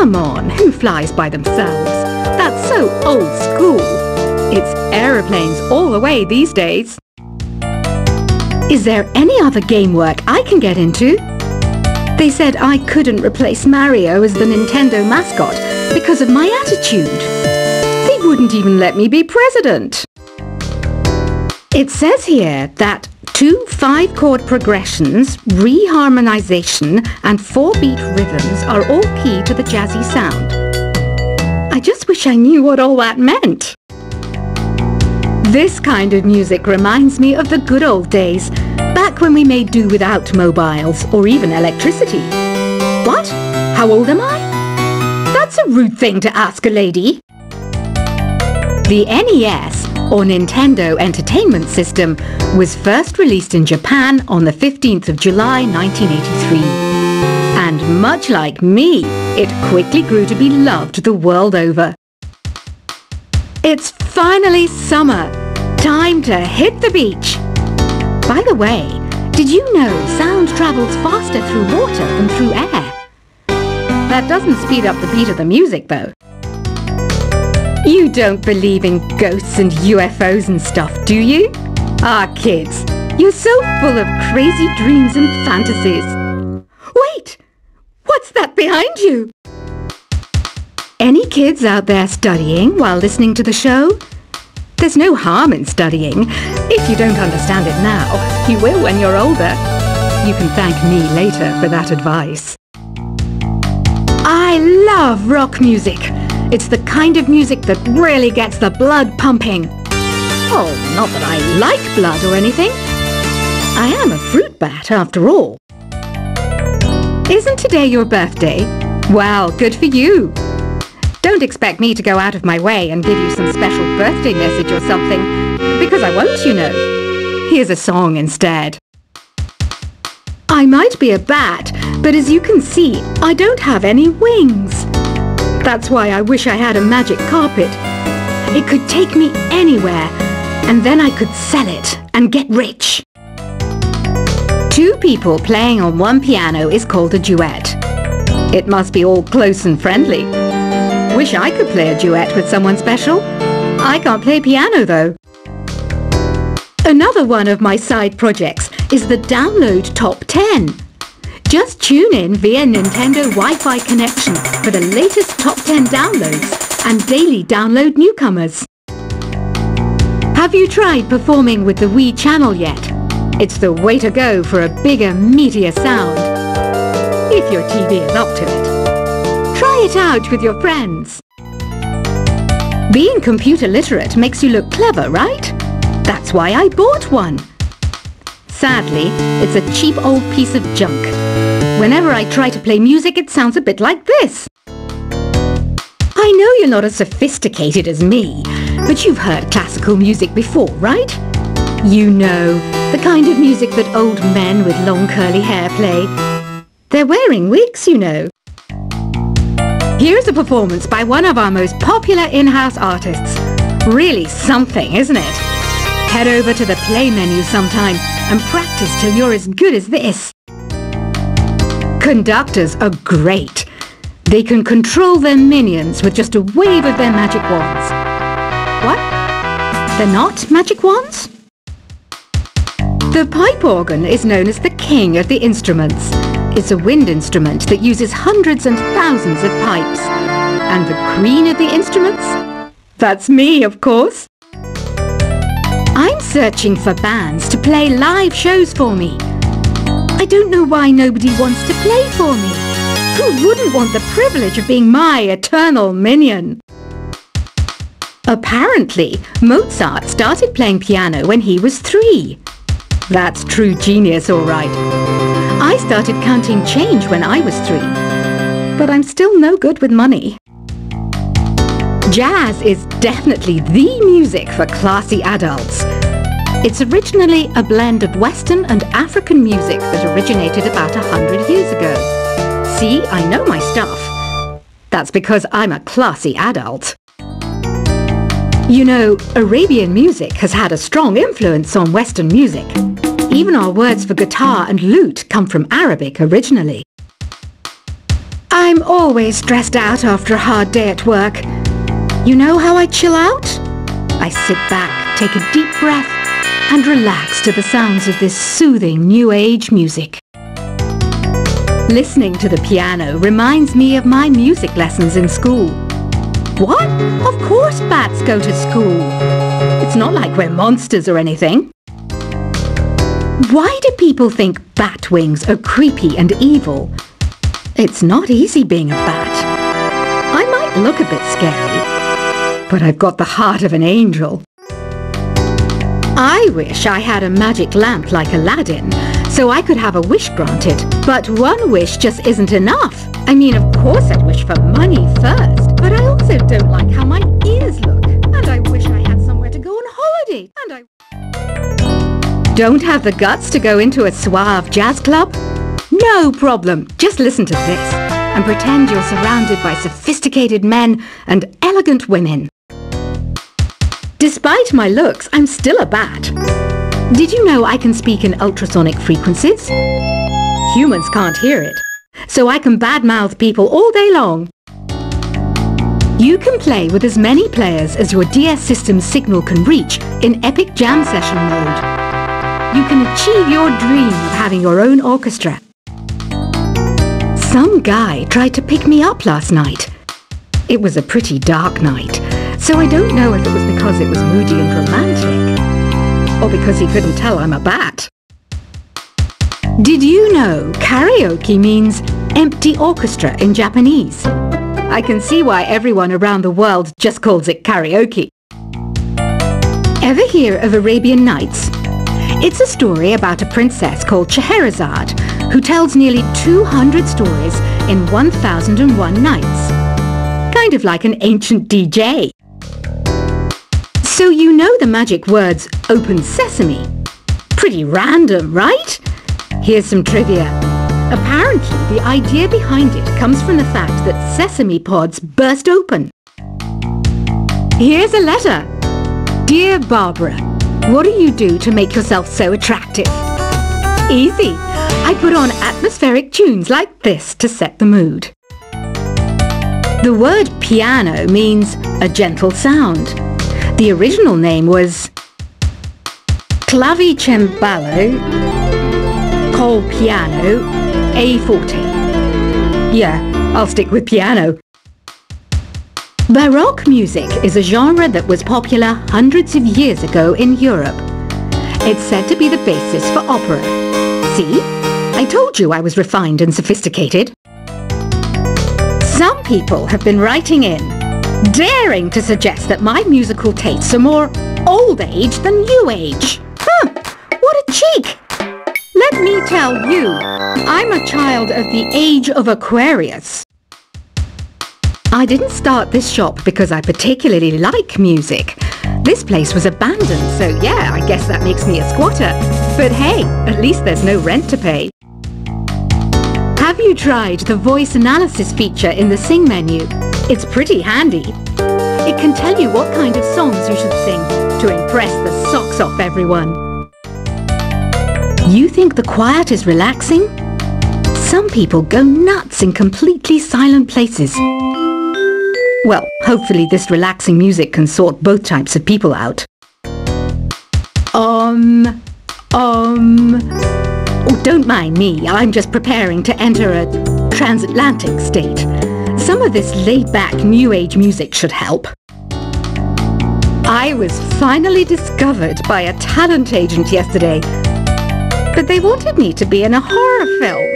come on, who flies by themselves? That's so old school. It's aeroplanes all the way these days. Is there any other game work I can get into? They said I couldn't replace Mario as the Nintendo mascot because of my attitude. They wouldn't even let me be president. It says here that 2 5-chord progressions, reharmonization and 4-beat rhythms are all key to the jazzy sound. I just wish I knew what all that meant. This kind of music reminds me of the good old days, back when we made do without mobiles or even electricity. What? How old am I? That's a rude thing to ask a lady. The NES, or Nintendo Entertainment System, was first released in Japan on the 15th of July 1983. And much like me, it quickly grew to be loved the world over. It's finally summer. Time to hit the beach. By the way, did you know sound travels faster through water than through air? That doesn't speed up the beat of the music, though. You don't believe in ghosts and UFOs and stuff, do you? Ah, kids, you're so full of crazy dreams and fantasies. Wait! What's that behind you? Any kids out there studying while listening to the show? There's no harm in studying. If you don't understand it now, you will when you're older. You can thank me later for that advice. I love rock music. It's the kind of music that really gets the blood pumping. Oh, not that I like blood or anything. I am a fruit bat after all. Isn't today your birthday? Well, good for you. Don't expect me to go out of my way and give you some special birthday message or something, because I won't, you know. Here's a song instead. I might be a bat, but as you can see, I don't have any wings. That's why I wish I had a magic carpet. It could take me anywhere, and then I could sell it and get rich. 2 people playing on one piano is called a duet. It must be all close and friendly. Wish I could play a duet with someone special. I can't play piano though. Another one of my side projects is the Download Top 10. Just tune in via Nintendo Wi-Fi connection for the latest top 10 downloads and daily download newcomers. Have you tried performing with the Wii channel yet? It's the way to go for a bigger, meatier sound. If your TV is up to it. Try it out with your friends. Being computer literate makes you look clever, right? That's why I bought one. Sadly, it's a cheap old piece of junk. Whenever I try to play music, it sounds a bit like this. I know you're not as sophisticated as me, but you've heard classical music before, right? You know, the kind of music that old men with long curly hair play. They're wearing wigs, you know. Here's a performance by one of our most popular in-house artists. Really something, isn't it? Head over to the play menu sometime and practice till you're as good as this. Conductors are great. They can control their minions with just a wave of their magic wands. What? They're not magic wands? The pipe organ is known as the king of the instruments. It's a wind instrument that uses hundreds and thousands of pipes. And the queen of the instruments? That's me, of course. I'm searching for bands to play live shows for me. I don't know why nobody wants to play for me. Who wouldn't want the privilege of being my eternal minion? Apparently, Mozart started playing piano when he was 3. That's true genius, all right. I started counting change when I was 3. But I'm still no good with money. Jazz is definitely the music for classy adults. It's originally a blend of Western and African music that originated about 100 years ago. See, I know my stuff. That's because I'm a classy adult. You know, Arabian music has had a strong influence on Western music. Even our words for guitar and lute come from Arabic originally. I'm always stressed out after a hard day at work. You know how I chill out? I sit back, take a deep breath, and relax to the sounds of this soothing new age music. Listening to the piano reminds me of my music lessons in school. What? Of course bats go to school. It's not like we're monsters or anything. Why do people think bat wings are creepy and evil? It's not easy being a bat. I might look a bit scary, but I've got the heart of an angel. I wish I had a magic lamp like Aladdin, so I could have a wish granted. But one wish just isn't enough. I mean, of course I'd wish for money first, but I also don't like how my ears look. And I wish I had somewhere to go on holiday. And I don't have the guts to go into a suave jazz club? No problem. Just listen to this and pretend you're surrounded by sophisticated men and elegant women. Despite my looks, I'm still a bat. Did you know I can speak in ultrasonic frequencies? Humans can't hear it, so I can badmouth people all day long. You can play with as many players as your DS system's signal can reach in epic jam session mode. You can achieve your dream of having your own orchestra. Some guy tried to pick me up last night. It was a pretty dark night, so I don't know if it was because it was moody and romantic, or because he couldn't tell I'm a bat. Did you know karaoke means empty orchestra in Japanese? I can see why everyone around the world just calls it karaoke. Ever hear of Arabian Nights? It's a story about a princess called Scheherazade who tells nearly 200 stories in 1001 nights. Kind of like an ancient DJ. So you know the magic words open sesame? Pretty random, right? Here's some trivia. Apparently, the idea behind it comes from the fact that sesame pods burst open. Here's a letter. Dear Barbara, what do you do to make yourself so attractive? Easy. I put on atmospheric tunes like this to set the mood. The word piano means a gentle sound. The original name was clavicembalo col piano a forte. Yeah, I'll stick with piano. Baroque music is a genre that was popular hundreds of years ago in Europe. It's said to be the basis for opera. See? I told you I was refined and sophisticated. Some people have been writing in, daring to suggest that my musical tastes are more old age than new age. What a cheek! Let me tell you, I'm a child of the age of Aquarius. I didn't start this shop because I particularly like music. This place was abandoned, so yeah, I guess that makes me a squatter. But hey, at least there's no rent to pay. Have you tried the voice analysis feature in the Sing menu? It's pretty handy. It can tell you what kind of songs you should sing to impress the socks off everyone. You think the quiet is relaxing? Some people go nuts in completely silent places. Well, hopefully this relaxing music can sort both types of people out. Oh, don't mind me, I'm just preparing to enter a transatlantic state. Some of this laid-back new age music should help. I was finally discovered by a talent agent yesterday, but they wanted me to be in a horror film.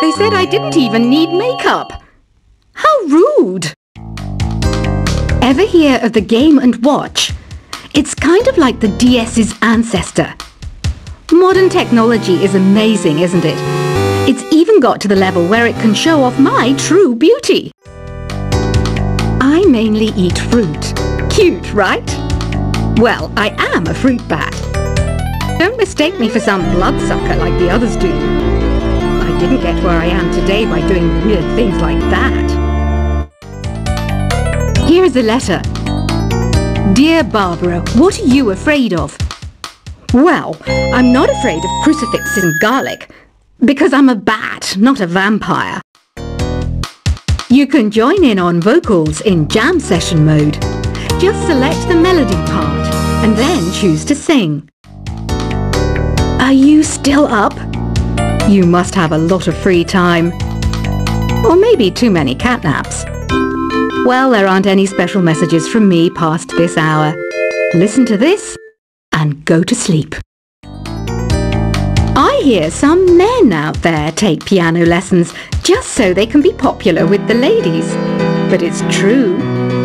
They said I didn't even need makeup. How rude! Ever hear of the Game & Watch? It's kind of like the DS's ancestor. Modern technology is amazing, isn't it? It's even got to the level where it can show off my true beauty. I mainly eat fruit. Cute, right? Well, I am a fruit bat. Don't mistake me for some bloodsucker like the others do. I didn't get where I am today by doing weird things like that. Here's a letter. Dear Barbara, what are you afraid of? Well, I'm not afraid of crucifixes and garlic, because I'm a bat, not a vampire. You can join in on vocals in jam session mode. Just select the melody part and then choose to sing. Are you still up? You must have a lot of free time. Or maybe too many catnaps. Well, there aren't any special messages from me past this hour. Listen to this and go to sleep. I hear some men out there take piano lessons just so they can be popular with the ladies. But it's true,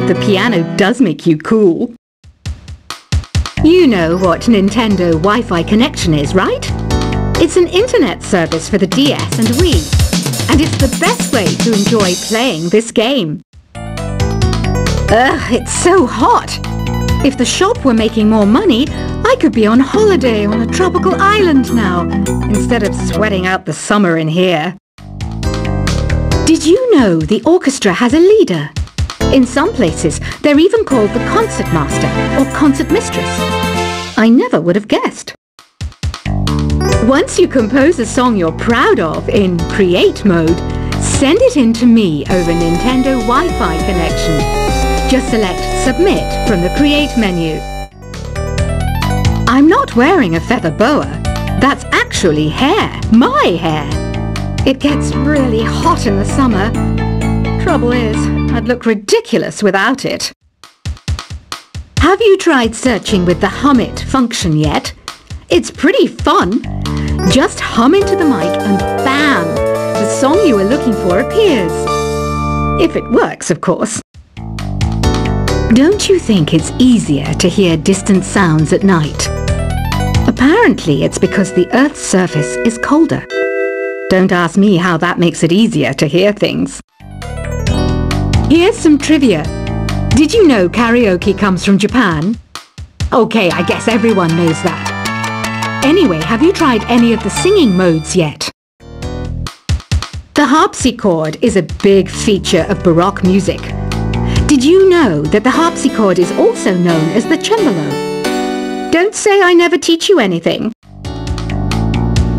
the piano does make you cool. You know what Nintendo Wi-Fi connection is, right? It's an internet service for the DS and Wii, and it's the best way to enjoy playing this game. Ugh, it's so hot! If the shop were making more money, I could be on holiday on a tropical island now, instead of sweating out the summer in here. Did you know the orchestra has a leader? In some places, they're even called the concert master or concert mistress. I never would have guessed. Once you compose a song you're proud of in Create mode, send it in to me over Nintendo Wi-Fi connection. Just select Submit from the Create menu. I'm not wearing a feather boa. That's actually hair, my hair. It gets really hot in the summer. Trouble is, I'd look ridiculous without it. Have you tried searching with the Hum It function yet? It's pretty fun. Just hum into the mic and bam! The song you were looking for appears. If it works, of course. Don't you think it's easier to hear distant sounds at night? Apparently it's because the Earth's surface is colder. Don't ask me how that makes it easier to hear things. Here's some trivia. Did you know karaoke comes from Japan? Okay, I guess everyone knows that. Anyway, have you tried any of the singing modes yet? The harpsichord is a big feature of Baroque music. Did you know that the harpsichord is also known as the cembalo? Don't say I never teach you anything.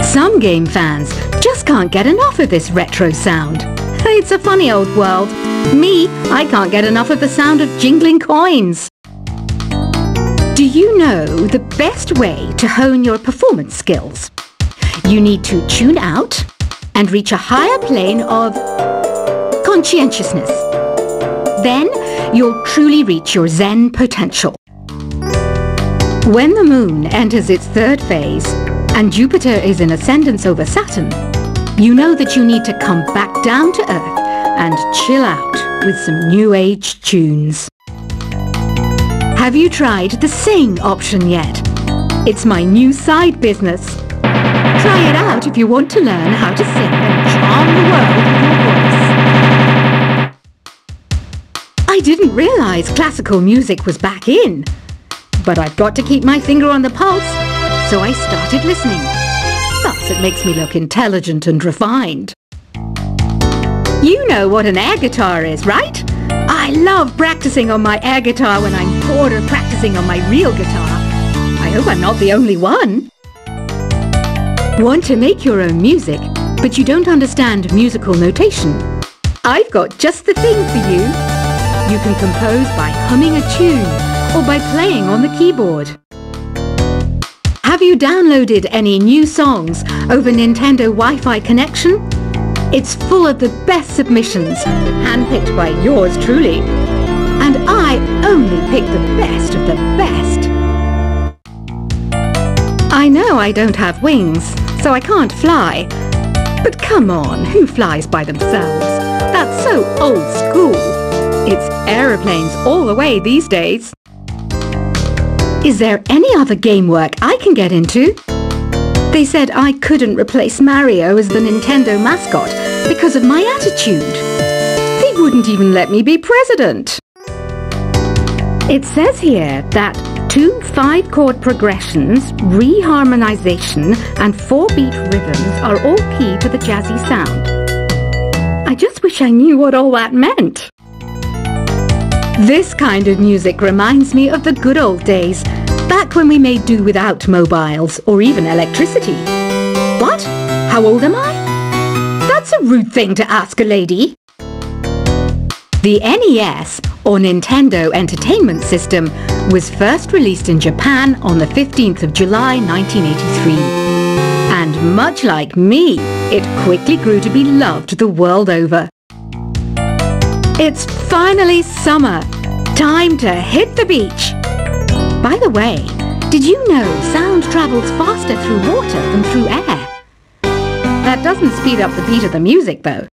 Some game fans just can't get enough of this retro sound. It's a funny old world. Me, I can't get enough of the sound of jingling coins. Do you know the best way to hone your performance skills? You need to tune out and reach a higher plane of conscientiousness. Then you'll truly reach your Zen potential. When the moon enters its third phase and Jupiter is in ascendance over Saturn, you know that you need to come back down to Earth and chill out with some new age tunes. Have you tried the Sing option yet? It's my new side business. Try it out if you want to learn how to sing and charm the world with your voice. I didn't realize classical music was back in, but I've got to keep my finger on the pulse, so I started listening. Thus it makes me look intelligent and refined. You know what an air guitar is, right? I love practicing on my air guitar when I'm bored of practicing on my real guitar. I hope I'm not the only one. Want to make your own music, but you don't understand musical notation? I've got just the thing for you. You can compose by humming a tune or by playing on the keyboard. Have you downloaded any new songs over Nintendo Wi-Fi connection? It's full of the best submissions, handpicked by yours truly. And I only pick the best of the best. I know I don't have wings, so I can't fly. But come on, who flies by themselves? That's so old school. It's aeroplanes all the way these days. Is there any other game work I can get into? They said I couldn't replace Mario as the Nintendo mascot because of my attitude. They wouldn't even let me be president. It says here that 2 5-chord progressions, reharmonization and 4-beat rhythms are all key to the jazzy sound. I just wish I knew what all that meant. This kind of music reminds me of the good old days, back when we made do without mobiles or even electricity. What? How old am I? That's a rude thing to ask a lady. The NES, or Nintendo Entertainment System, was first released in Japan on the 15th of July 1983. And much like me, it quickly grew to be loved the world over. It's finally summer. Time to hit the beach. By the way, did you know sound travels faster through water than through air? That doesn't speed up the beat of the music, though.